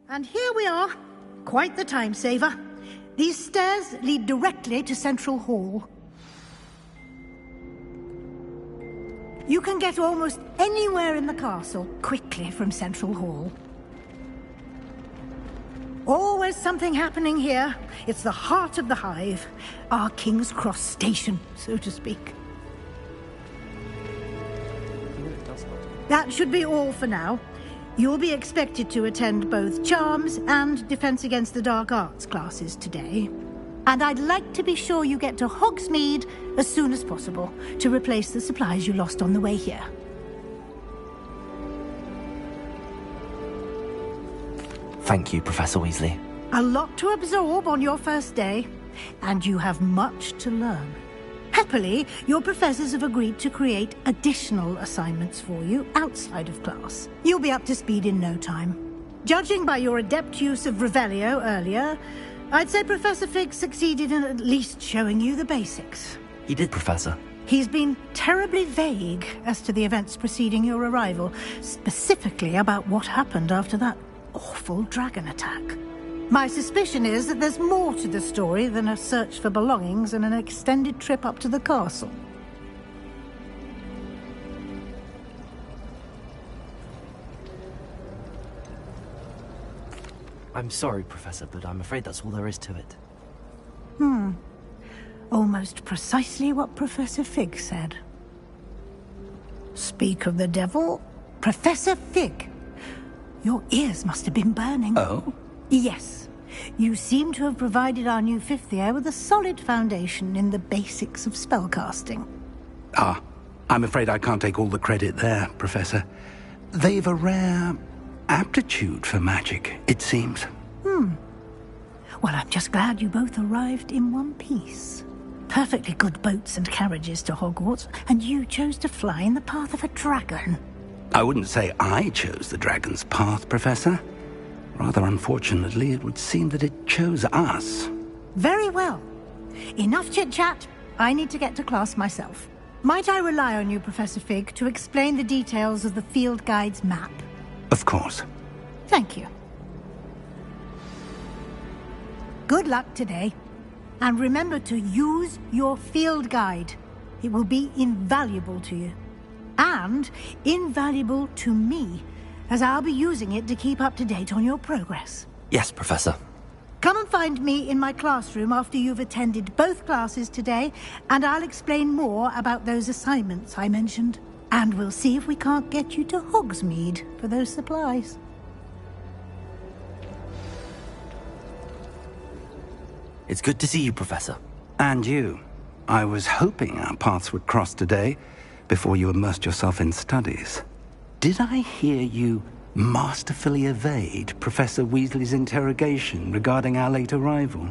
And here we are. Quite the time saver. These stairs lead directly to Central Hall. You can get almost anywhere in the castle quickly from Central Hall. Always something happening here. It's the heart of the hive. Our King's Cross station, so to speak. That should be all for now. You'll be expected to attend both Charms and Defense Against the Dark Arts classes today. And I'd like to be sure you get to Hogsmeade as soon as possible to replace the supplies you lost on the way here. Thank you, Professor Weasley. A lot to absorb on your first day, and you have much to learn. Happily, your professors have agreed to create additional assignments for you outside of class. You'll be up to speed in no time. Judging by your adept use of Revelio earlier, I'd say Professor Fig succeeded in at least showing you the basics. He did, Professor. He's been terribly vague as to the events preceding your arrival, specifically about what happened after that awful dragon attack. My suspicion is that there's more to the story than a search for belongings and an extended trip up to the castle. I'm sorry, Professor, but I'm afraid that's all there is to it. Almost precisely what Professor Fig said. Speak of the devil, Professor Fig. Your ears must have been burning. Oh? Yes. You seem to have provided our new fifth year with a solid foundation in the basics of spellcasting. Ah, I'm afraid I can't take all the credit there, Professor. They've a rare aptitude for magic, it seems. Well, I'm just glad you both arrived in one piece. Perfectly good boats and carriages to Hogwarts, and you chose to fly in the path of a dragon. I wouldn't say I chose the dragon's path, Professor. Rather unfortunately, it would seem that it chose us. Very well. Enough chit-chat. I need to get to class myself. Might I rely on you, Professor Fig, to explain the details of the field guide's map? Of course. Thank you. Good luck today. And remember to use your field guide. It will be invaluable to you. And invaluable to me, as I'll be using it to keep up to date on your progress. Yes, Professor. Come and find me in my classroom after you've attended both classes today, and I'll explain more about those assignments I mentioned. And we'll see if we can't get you to Hogsmeade for those supplies. It's good to see you, Professor. And you. I was hoping our paths would cross today, before you immersed yourself in studies. Did I hear you masterfully evade Professor Weasley's interrogation regarding our late arrival?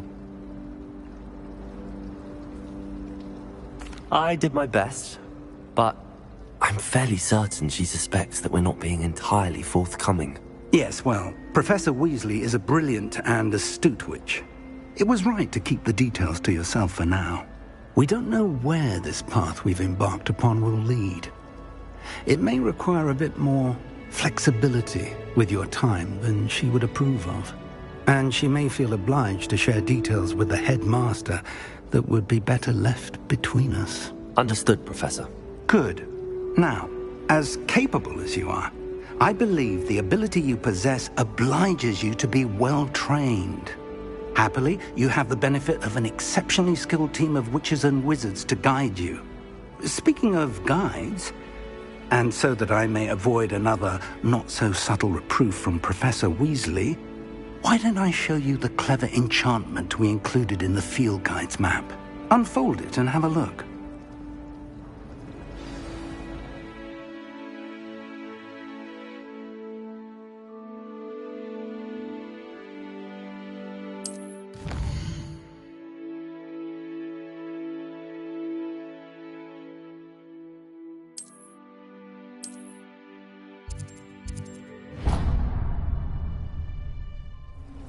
I did my best, but I'm fairly certain she suspects that we're not being entirely forthcoming. Yes, well, Professor Weasley is a brilliant and astute witch. It was right to keep the details to yourself for now. We don't know where this path we've embarked upon will lead. It may require a bit more flexibility with your time than she would approve of. And she may feel obliged to share details with the headmaster that would be better left between us. Understood, Professor. Good. Now, as capable as you are, I believe the ability you possess obliges you to be well trained. Happily, you have the benefit of an exceptionally skilled team of witches and wizards to guide you. Speaking of guides, and so that I may avoid another not-so-subtle reproof from Professor Weasley, why don't I show you the clever enchantment we included in the field guide's map? Unfold it and have a look.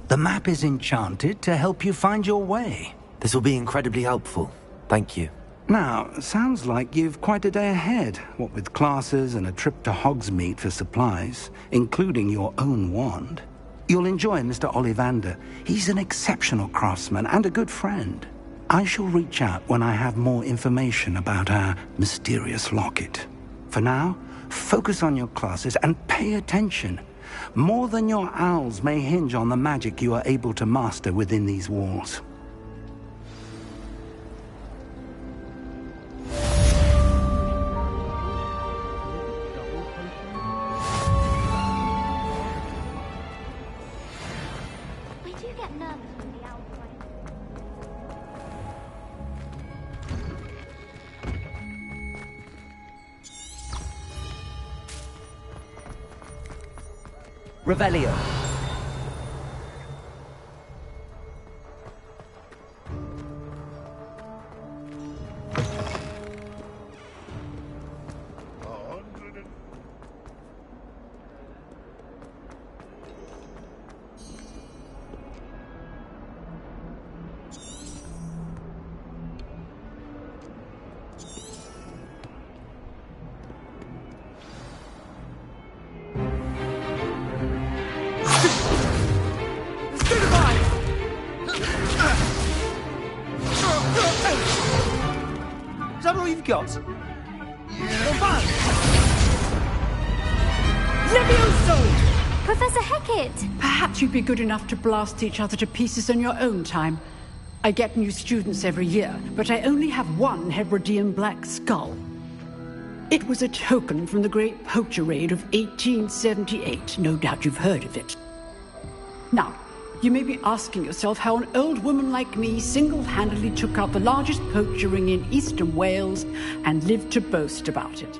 The map is enchanted to help you find your way. This will be incredibly helpful. Thank you. Now, sounds like you've quite a day ahead, what with classes and a trip to Hogsmeade for supplies, including your own wand. You'll enjoy Mr. Ollivander. He's an exceptional craftsman and a good friend. I shall reach out when I have more information about our mysterious locket. For now, focus on your classes and pay attention. More than your owls may hinge on the magic you are able to master within these walls. Revelio. Got? Levioso! Professor Hecat! Perhaps you'd be good enough to blast each other to pieces in your own time. I get new students every year, but I only have one Hebridean black skull. It was a token from the Great Poacher Raid of 1878. No doubt you've heard of it. Now, you may be asking yourself how an old woman like me single-handedly took out the largest poacher ring in eastern Wales and lived to boast about it.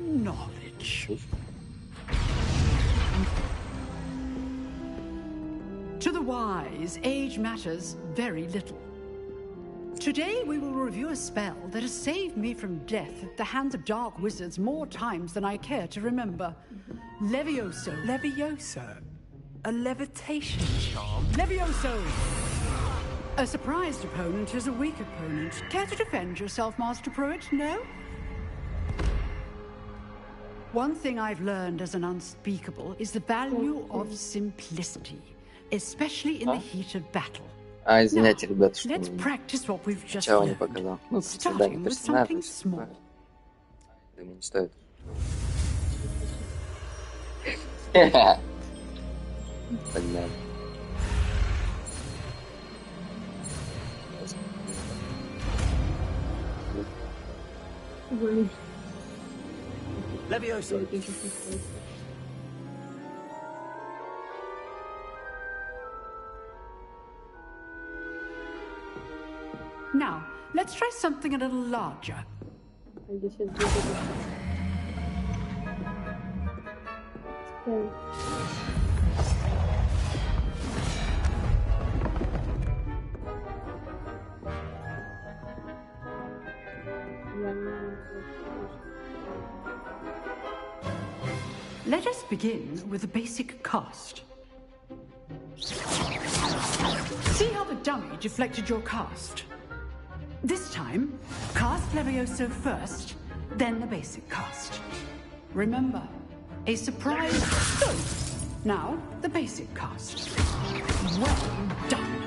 Knowledge. To the wise, age matters very little. Today we will review a spell that has saved me from death at the hands of dark wizards more times than I care to remember. Levioso. Levioso? A levitation charm? Levioso! A surprised opponent is a weak opponent. Care to defend yourself, Master Pruitt? No? One thing I've learned as an unspeakable is the value of simplicity, especially in the heat of battle. Извиняйте, ребята, что Let's practice what we've just сначала не learned. показал. Ну, Starting создание with персонажа. something small. Думаю, не стоит. Понятно. Levioso. Now, let's try something a little larger. Let us begin with the basic cast. See how the dummy deflected your cast? This time, cast Levioso first, then the basic cast. Remember, a surprise stone. Now, the basic cast. Well done.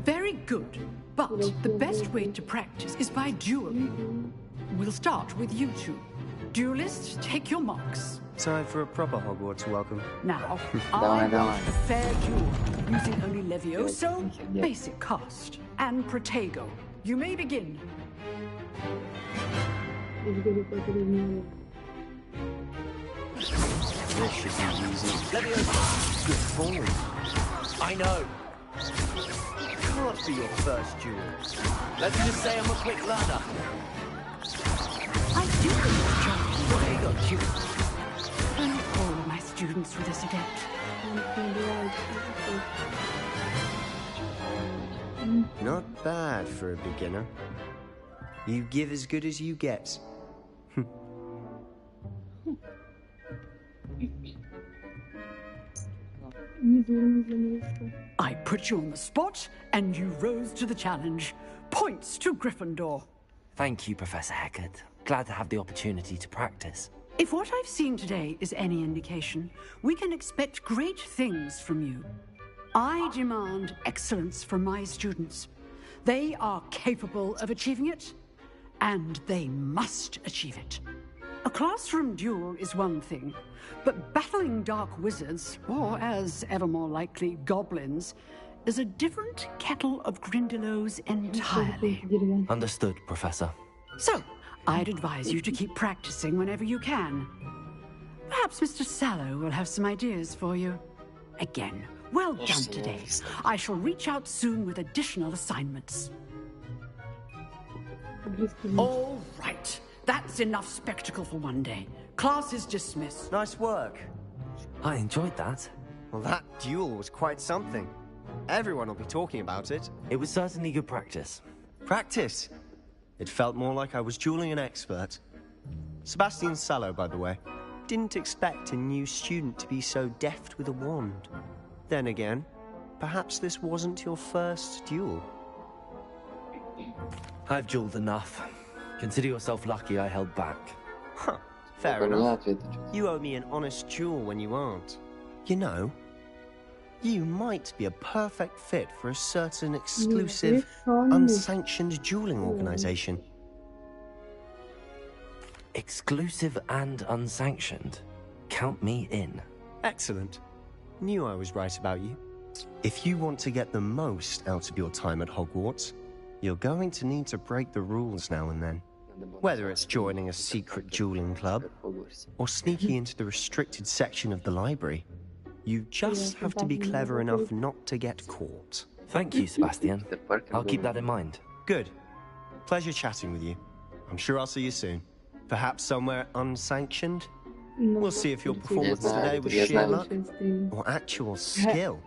Very good, but the best way to practice is by dueling. We'll start with you two. Duelists, take your marks. Time for a proper Hogwarts welcome. Now, I want a fair duel, using only Levioso, basic cast, and Protego. You may begin. This should be easy. Levioso! Good form. I know. It can't be your first duel. Let's just say I'm a quick learner. I do Protego duel. Not all of my students were this adept. Not bad for a beginner. You give as good as you get. I put you on the spot, and you rose to the challenge. Points to Gryffindor. Thank you, Professor Heckert. Glad to have the opportunity to practice. If what I've seen today is any indication, we can expect great things from you. I demand excellence from my students. They are capable of achieving it, and they must achieve it. A classroom duel is one thing, but battling dark wizards, or as ever more likely, goblins, is a different kettle of Grindylows entirely. Understood, Professor. So, I'd advise you to keep practicing whenever you can. Perhaps Mr. Sallow will have some ideas for you. Again, well done today. I shall reach out soon with additional assignments. All right. That's enough spectacle for one day. Class is dismissed. Nice work. I enjoyed that. Well, that duel was quite something. Everyone will be talking about it. It was certainly good practice. Practice? It felt more like I was dueling an expert. Sebastian Sallow, by the way. Didn't expect a new student to be so deft with a wand. Then again, perhaps this wasn't your first duel. I've dueled enough. Consider yourself lucky I held back. Huh, fair enough. You owe me an honest duel when you aren't. You know, you might be a perfect fit for a certain exclusive, unsanctioned dueling organization. Exclusive and unsanctioned? Count me in. Excellent. Knew I was right about you. If you want to get the most out of your time at Hogwarts, you're going to need to break the rules now and then. Whether it's joining a secret dueling club or sneaking into the restricted section of the library, you just have to be clever enough not to get caught. Thank you, Sebastian. I'll keep that in mind. Good. Pleasure chatting with you. I'm sure I'll see you soon. Perhaps somewhere unsanctioned? We'll see if your performance today was sheer luck or actual skill.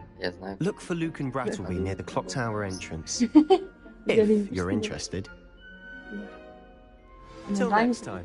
Look for Luke and Brattleby near the clock tower entrance. If you're interested. Till next time.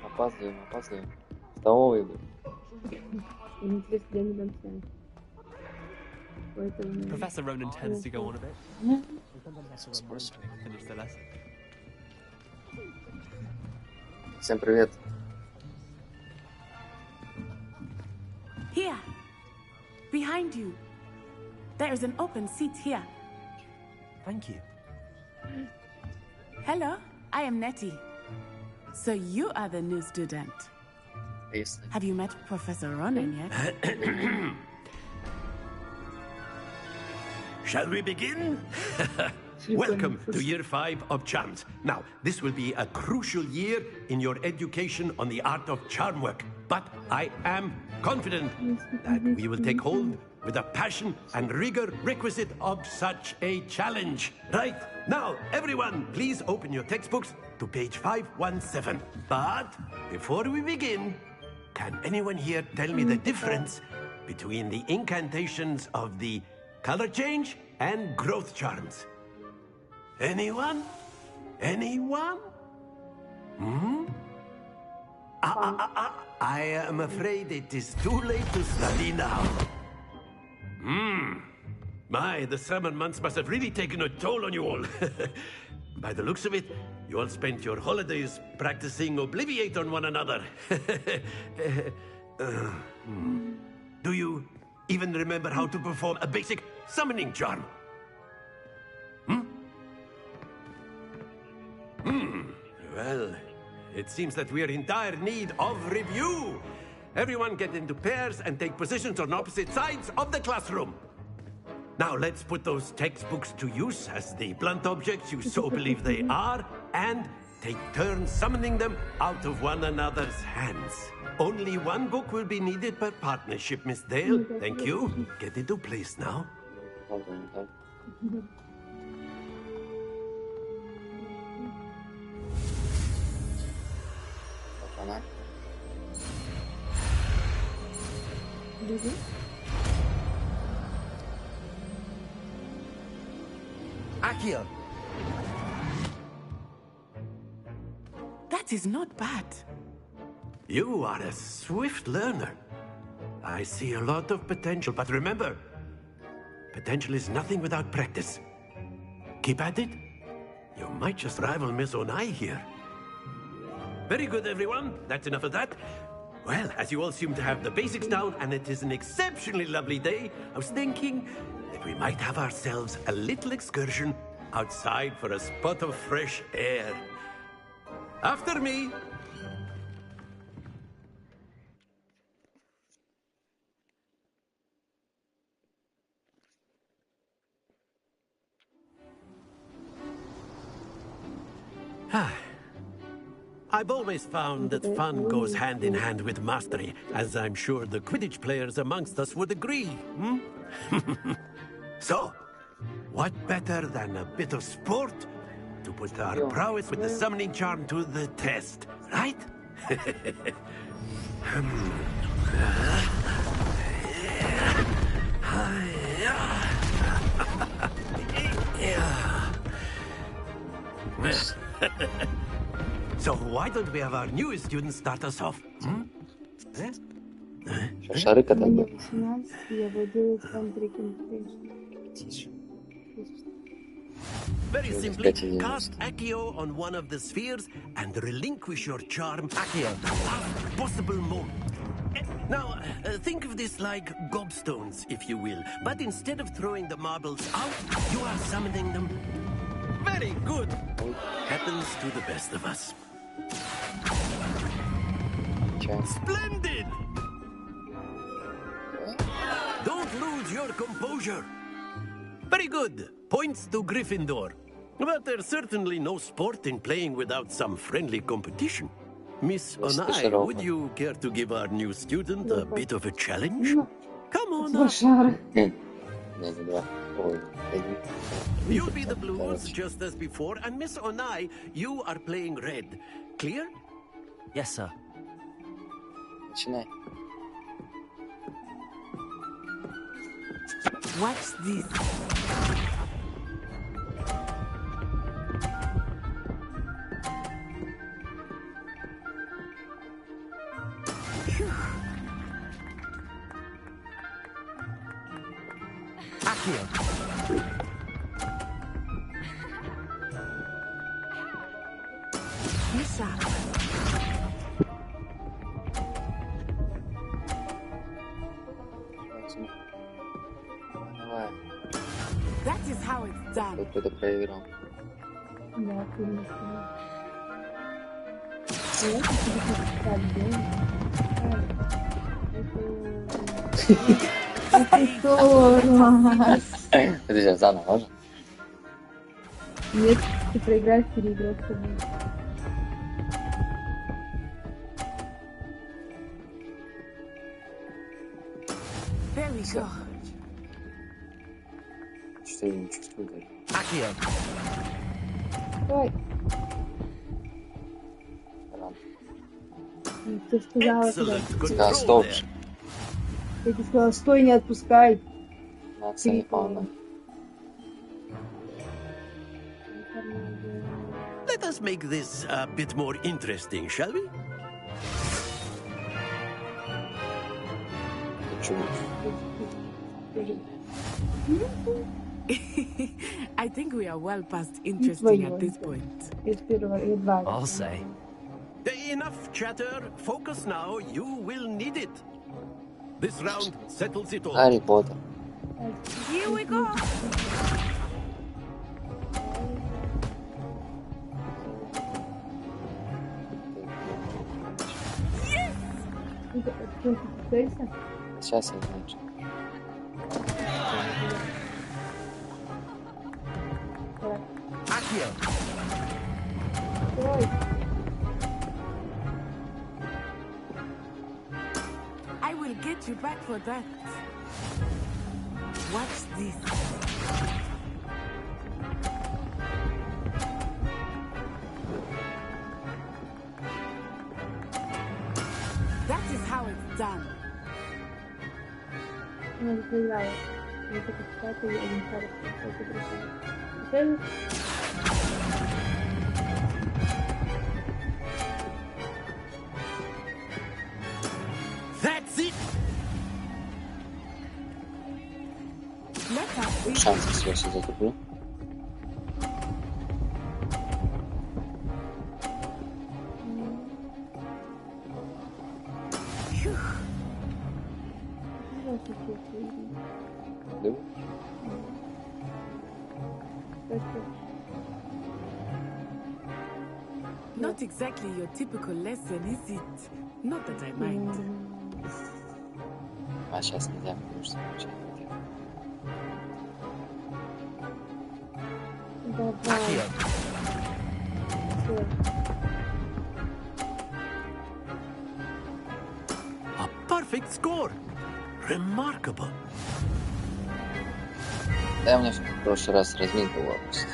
Опаздываем. В столовой бы. Professor Ronan tends to go on a bit. Finish the lesson. Всем привет. Here, behind you. There is an open seat here. Thank you. Hello, I am Nettie. So you are the new student. Yes. Have you met Professor Ronan yet? Shall we begin? Welcome to Year 5 of Charms. Now, this will be a crucial year in your education on the art of charm work. But I am confident that we will take hold with the passion and rigor requisite of such a challenge. Right, now, everyone, please open your textbooks to page 517. But before we begin, can anyone here tell me the difference between the incantations of the color change and growth charms? Anyone? Anyone? I am afraid it is too late to study now. My, the summer months must have really taken a toll on you all. By the looks of it, you all spent your holidays practicing Obliviate on one another. Do you even remember how to perform a basic summoning charm? Well, it seems that we are in dire need of review. Everyone get into pairs and take positions on opposite sides of the classroom. Now let's put those textbooks to use as the blunt objects you so believe they are, and take turns summoning them out of one another's hands. Only one book will be needed per partnership, Miss Dale. Thank you. Get into place now. Akio. That is not bad. You are a swift learner. I see a lot of potential, but remember, potential is nothing without practice. Keep at it. You might just rival Miss Onai here. Very good, everyone. That's enough of that. Well, as you all seem to have the basics down, and it is an exceptionally lovely day, I was thinking that we might have ourselves a little excursion outside for a spot of fresh air. After me. I've always found that fun goes hand in hand with mastery, as I'm sure the Quidditch players amongst us would agree. So, what better than a bit of sport to put our prowess with the summoning charm to the test, right? So why don't we have our newest student start us off? Шары катать. Very simply, cast Accio on one of the spheres and relinquish your charm Accio at the last possible moment. Now, think of this like gobstones, if you will. But instead of throwing the marbles out, you are summoning them. Very good. Happens to the best of us. Splendid! Don't lose your composure. Very good. Points to Gryffindor. But there's certainly no sport in playing without some friendly competition. Miss Onai, would you care to give our new student a bit of a challenge? Come on up. You'll be the blues, just as before, and Miss Onai, you are playing red. Clear? Yes, sir. What's this? That is how it's done. Кто-то проиграл. Это сейчас заново же? Нет, ты проиграешь, переиграть с тобой. Very good. Что я не чувствую даже. Ой. Ты сказала, Да, стоп. Я тебе сказала, стой, не отпускай. Let us make this a bit more interesting, shall we? I think we are well past interesting at this point. I'll say. Enough chatter. Focus now. You will need it. This round settles it all. Harry Potter. Here we go. Yes! Сейчас я знаю. I will get you back for that. What's this? That is how it's done. Ну, проиграла. Я только читаю, и один шарик. Теперь... That's it! Шансы все затуплю. Not exactly your typical lesson, is it? Not that I mind. А сейчас нельзя, потому что ничего не делаю. A perfect score! Remarkable! Да, у меня в прошлый раз разминка была просто.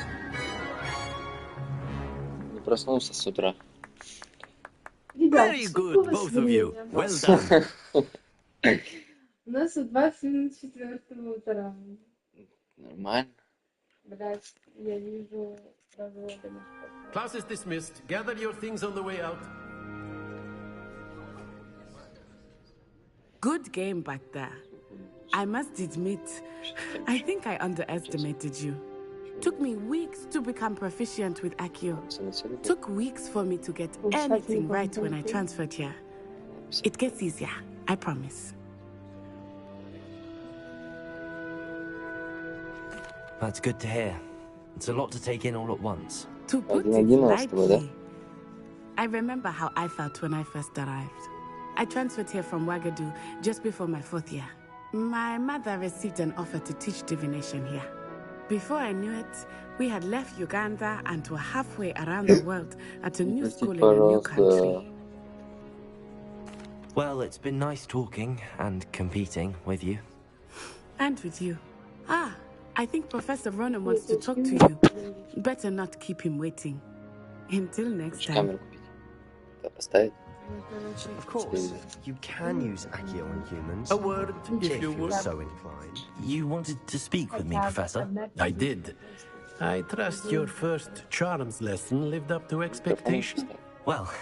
Не проснулся с утра. Very good, both of you. Well done. У нас 24 утра. Нормально. Блять, я вижу разводы. Class is dismissed. Gather your things on the way out. Good game back there. I must admit, I think I underestimated you. Took me weeks to become proficient with Accio. Took weeks for me to get anything right when I transferred here. It gets easier, I promise. That's good to hear. It's a lot to take in all at once. To put it lightly, I remember how I felt when I first arrived. I transferred here from Wagadu just before my 4th year. My mother received an offer to teach divination here. Before I knew it, we had left Uganda and were halfway around the world at a new school in a new country. Well, it's been nice talking and competing with you. And with you. Ah, I think Professor Ronan wants to talk to you. Better not keep him waiting. Until next time. Of course, you can use Accio on humans. A word, if you you're would. so inclined. You wanted to speak with me, Professor? I did. I trust your first charms lesson lived up to expectation. Well,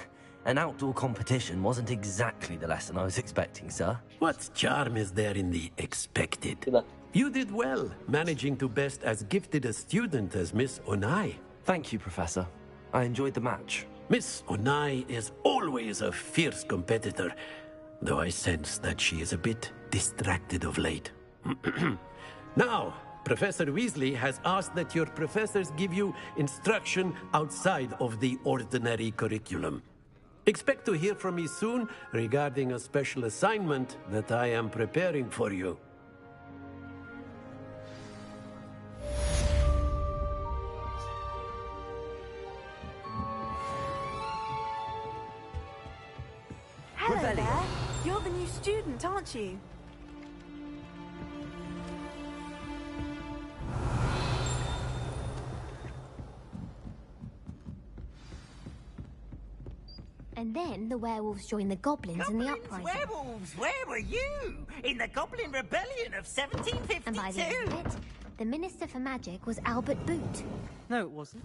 an outdoor competition wasn't exactly the lesson I was expecting, sir. What charm is there in the expected? You did well, managing to best as gifted a student as Miss Onai. Thank you, Professor. I enjoyed the match. Miss Onai is always a fierce competitor, though I sense that she is a bit distracted of late. Now, Professor Weasley has asked that your professors give you instruction outside of the ordinary curriculum. Expect to hear from me soon regarding a special assignment that I am preparing for you. Hello there. You're the new student, aren't you? And then the werewolves joined the goblins in the uprising. Werewolves, where were you? In the Goblin Rebellion of 1752. And by the end of it, the Minister for Magic was Albert Boot. No, it wasn't.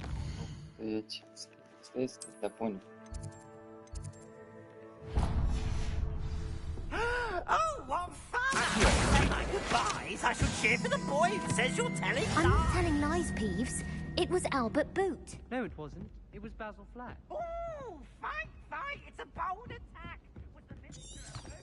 Oh, what fun! Say my goodbyes. I shall cheer for the boy who says you're telling lies. I'm not telling lies, Peeves. It was Albert Boot. No, it wasn't. It was Basil Flat. Oh, fight, fight! It's a bold attack. Was the minister at home?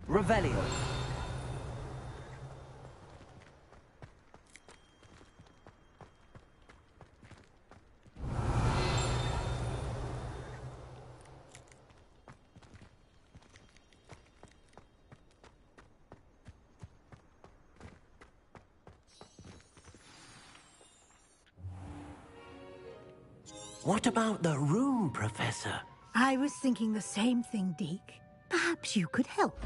Revelio. What about the room, Professor? I was thinking the same thing, Deke. Perhaps you could help.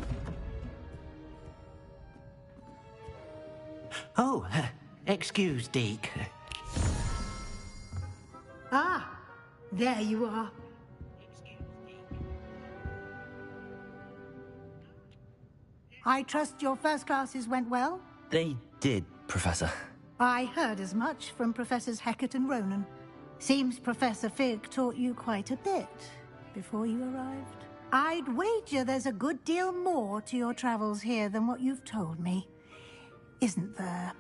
Oh, excuse, Deke. Ah, there you are. I trust your first classes went well? They did, Professor. I heard as much from Professors Hecat and Ronan. Seems Professor Fig taught you quite a bit before you arrived. I'd wager there's a good deal more to your travels here than what you've told me. Isn't there?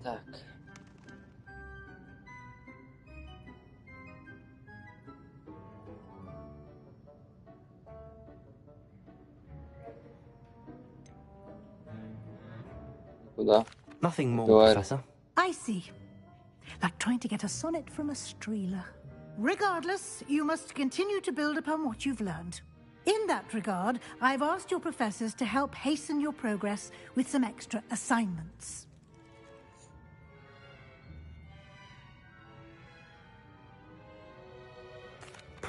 Так. Куда? Nothing more, Говори. Professor. I see. Like trying to get a sonnet from a streeler. Regardless, you must continue to build upon what you've learned. In that regard, I've asked your professors to help hasten your progress with some extra assignments.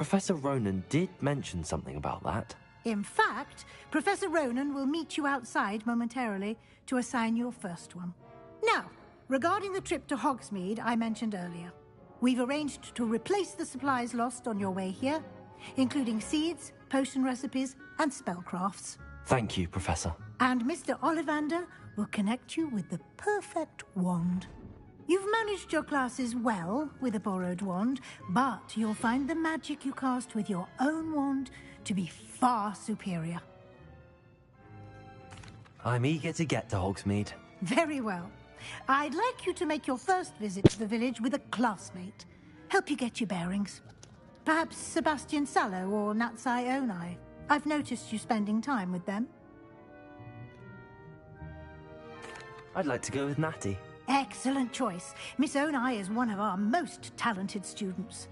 Professor Ronan did mention something about that. In fact, Professor Ronan will meet you outside momentarily to assign your first one. Now, regarding the trip to Hogsmeade I mentioned earlier, we've arranged to replace the supplies lost on your way here, including seeds, potion recipes, and spellcrafts. Thank you, Professor. And Mr. Ollivander will connect you with the perfect wand. You've managed your classes well with a borrowed wand, but you'll find the magic you cast with your own wand to be far superior. I'm eager to get to Hogsmeade. Very well. I'd like you to make your first visit to the village with a classmate. Help you get your bearings. Perhaps Sebastian Sallow or Natsai Onai. I've noticed you spending time with them. I'd like to go with Natty. Excellent choice. Miss Onai is one of our most talented students.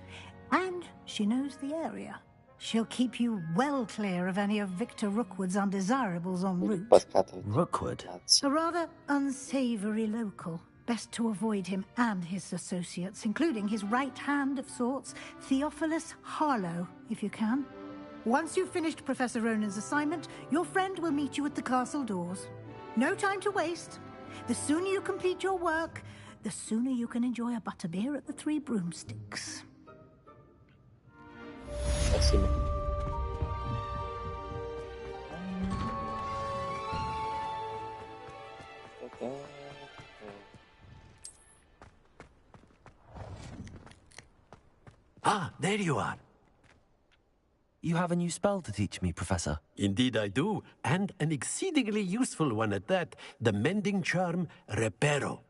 And she knows the area. She'll keep you well clear of any of Victor Rookwood's undesirables en route. Rookwood? A rather unsavory local. Best to avoid him and his associates, including his right hand of sorts, Theophilus Harlow, if you can. Once you've finished Professor Ronan's assignment, your friend will meet you at the castle doors. No time to waste. The sooner you complete your work, the sooner you can enjoy a butterbeer at the Three Broomsticks. Спасибо. Ah, there you are. You have a new spell to teach me, Professor. Indeed I do, and an exceedingly useful one at that. The mending charm, Reparo.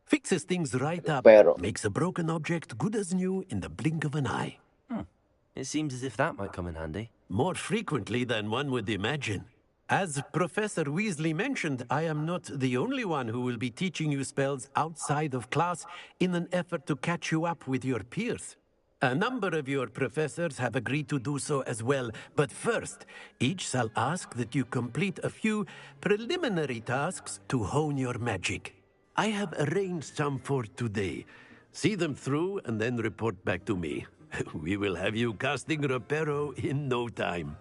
Fixes things right up, makes a broken object good as new in the blink of an eye. It seems as if that might come in handy. More frequently than one would imagine. As Professor Weasley mentioned, I am not the only one who will be teaching you spells outside of class in an effort to catch you up with your peers. A number of your professors have agreed to do so as well, but first, each shall ask that you complete a few preliminary tasks to hone your magic. I have arranged some for today. See them through and then report back to me. We will have you casting Reparo in no time.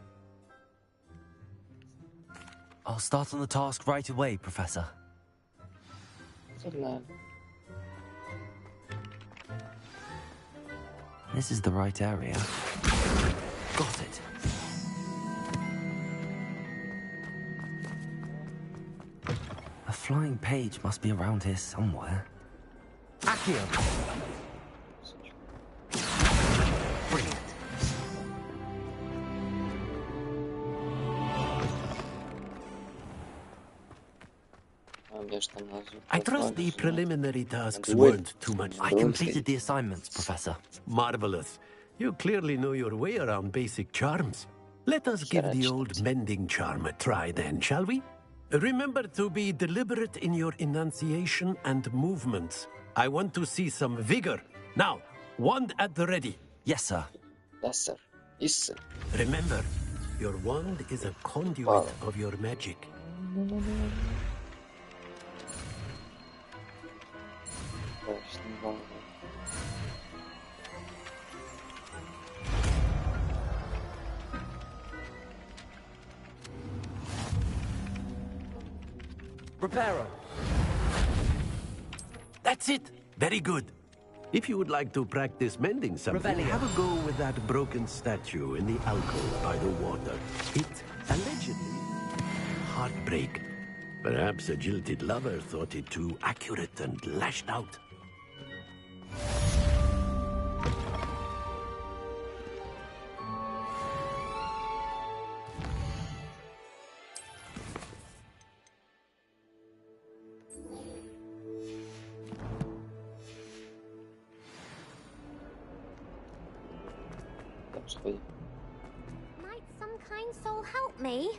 I'll start on the task right away, Professor. This is the right area. Got it. A flying page must be around here somewhere. Accio! Brilliant. I trust the preliminary tasks weren't too much. I completed the assignments, Professor. Marvelous. You clearly know your way around basic charms. Let us give the old mending charm a try then, shall we? Remember to be deliberate in your enunciation and movements. I want to see some vigor. Now, wand at the ready. Yes, sir. Yes, sir. Yes, sir. Remember, your wand is a conduit of your magic. Reparo. That's it. Very good. If you would like to practice mending something, have a go with that broken statue in the alcove by the water. It allegedly heartbreak. Perhaps a jilted lover thought it too accurate and lashed out. Might some kind soul help me?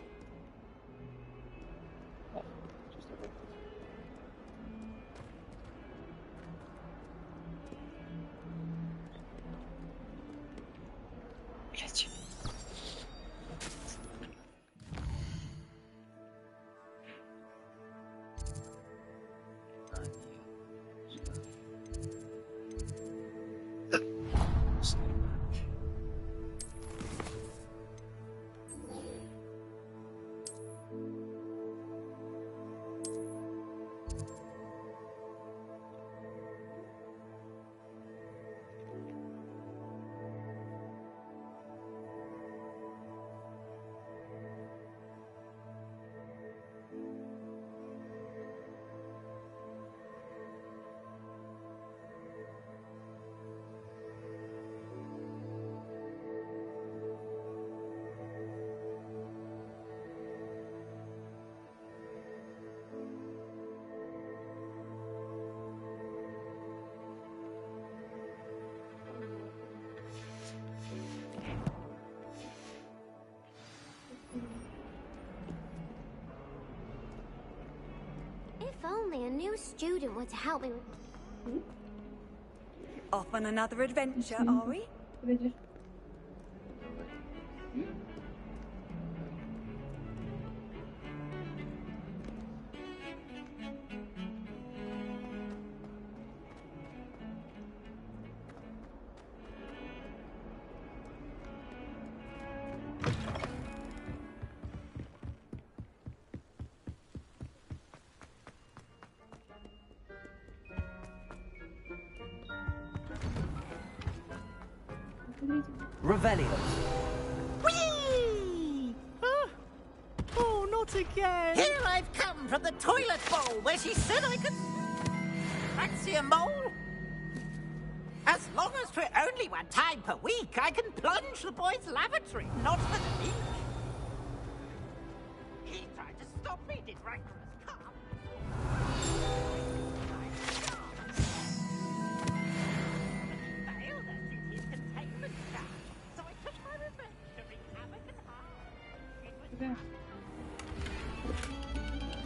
If only a new student were to help me with... Off on another adventure, are we? Revelio. Whee! Oh, not again! Here I've come from the toilet bowl where she said I could... Fancy a mole? As long as for only one time per week, I can plunge the boy's lavatory, not for the leak. He tried to stop me, did right from his car.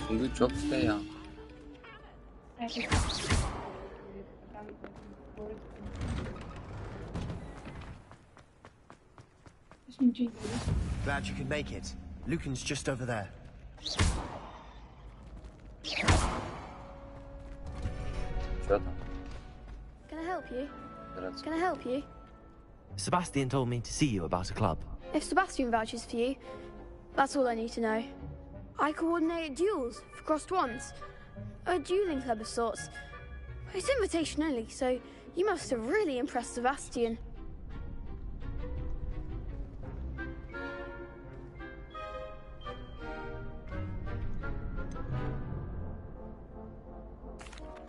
공부 çok ya. Glad you could make it. Lucan's just over there. Can I help you? Can I help you? Sebastian told me to see you about a club. If Sebastian vouches for you, that's all I need to know. I coordinate duels for crossed wands. A dueling club of sorts. It's invitation only, so you must have really impressed Sebastian.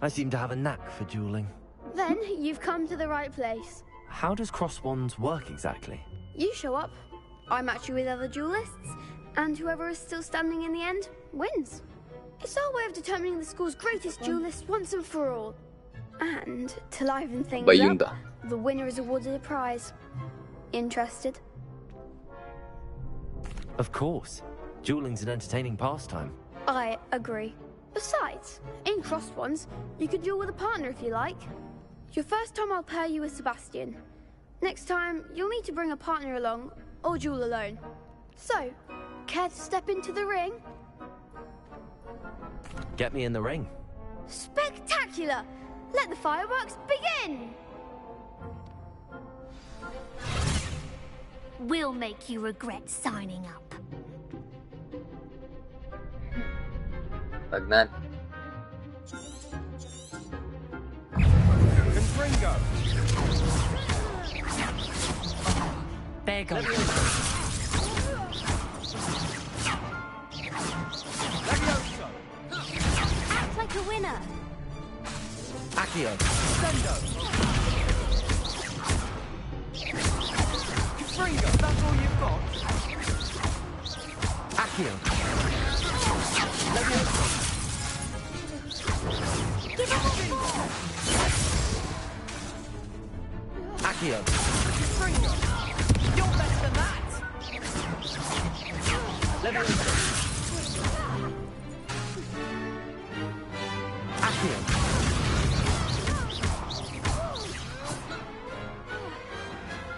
I seem to have a knack for dueling. Then you've come to the right place. How does cross wands work exactly? You show up, I match you with other duelists, and whoever is still standing in the end wins. It's our way of determining the school's greatest duelist once and for all. And to liven things up, the winner is awarded a prize. Interested? Of course. Dueling's an entertaining pastime. I agree. Besides, in crossed ones, you could duel with a partner if you like. Your first time I'll pair you with Sebastian. Next time, you'll need to bring a partner along, or duel alone. So, care to step into the ring? Get me in the ring. Spectacular! Let the fireworks begin! We'll make you regret signing up. Pagnan. Confringo. There you go. Act like a winner. Accio. Sendo. Confringo, that's all you've got? Accio. Give us a ball. Accio. Confringo. You're better than that. Accio.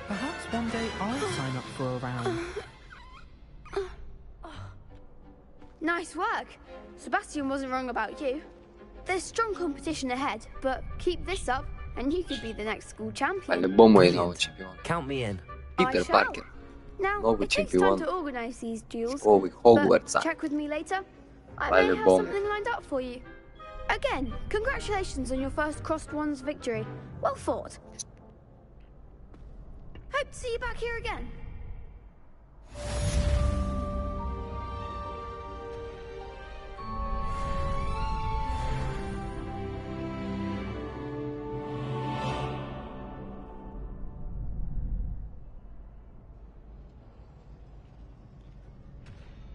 Perhaps one day I'll sign up for a round. Nice work. Sebastian wasn't wrong about you. There's strong competition ahead, but keep this up and you could be the next school champion. По-любому я новый чемпион. Count me in. Питер Паркер. Now, Новый it takes time чемпион to organize these duels, школы but Хогвартса. check with me later. I may have По-любому. something lined up for you. Again, congratulations on your first crossed ones victory. Well fought. Hope to see you back here again.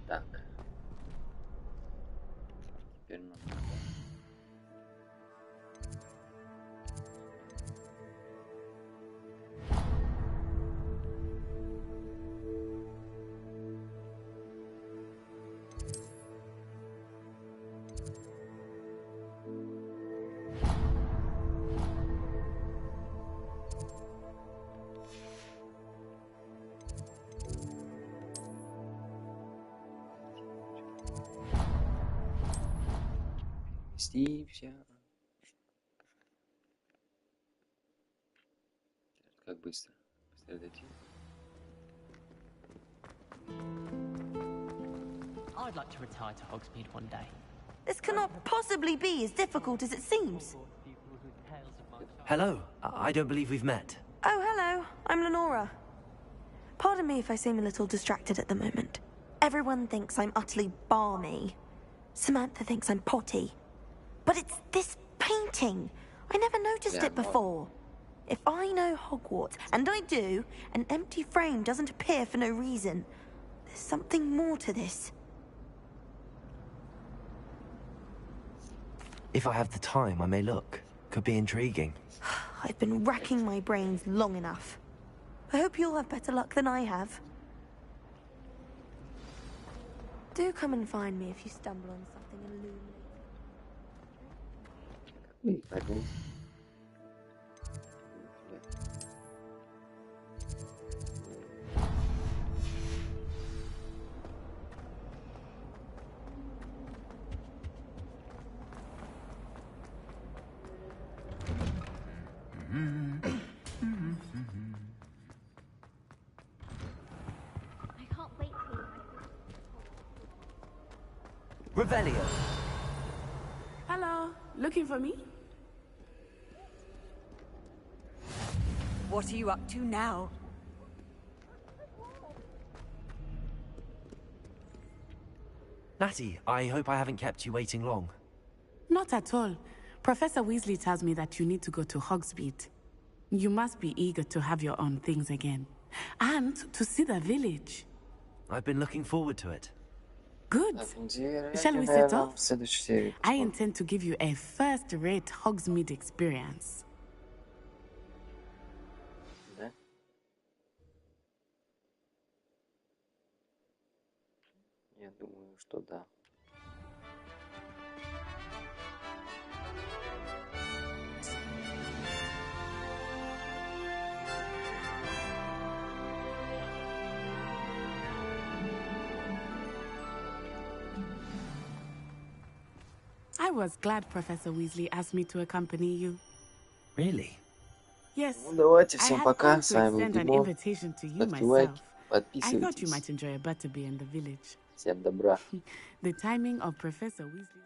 Так. Теперь нам надо. Все. Как быстро? Быстро дойти. I'd like to retire to Hogsmeade one day. This cannot possibly be as difficult as it seems. Hello. I don't believe we've met. Oh, hello. I'm Lenora. Pardon me if I seem a little distracted at the moment. Everyone thinks I'm utterly balmy. Samantha thinks I'm potty. But it's this painting. I never noticed it before. If I know Hogwarts, and I do, an empty frame doesn't appear for no reason. There's something more to this. If I have the time, I may look. Could be intriguing. I've been racking my brains long enough. I hope you'll have better luck than I have. Do come and find me if you stumble on something illuminating. I can't wait for you. Revelio. Hello, looking for me? What are you up to now? Natty, I hope I haven't kept you waiting long. Not at all. Professor Weasley tells me that you need to go to Hogsmeade. You must be eager to have your own things again. And to see the village. I've been looking forward to it. Good. Shall we set off? I intend to give you a first-rate Hogsmeade experience. Да? Я думаю, что да. I was glad Professor Weasley asked me to accompany you. Really? Yes. Ну, давайте, I всем had пока. come С to вами был extend an Димон. invitation to you Ставьте лайки, myself. I thought you подписывайтесь. might enjoy a butterbeer in the village. Всем добра. The timing of Professor Weasley.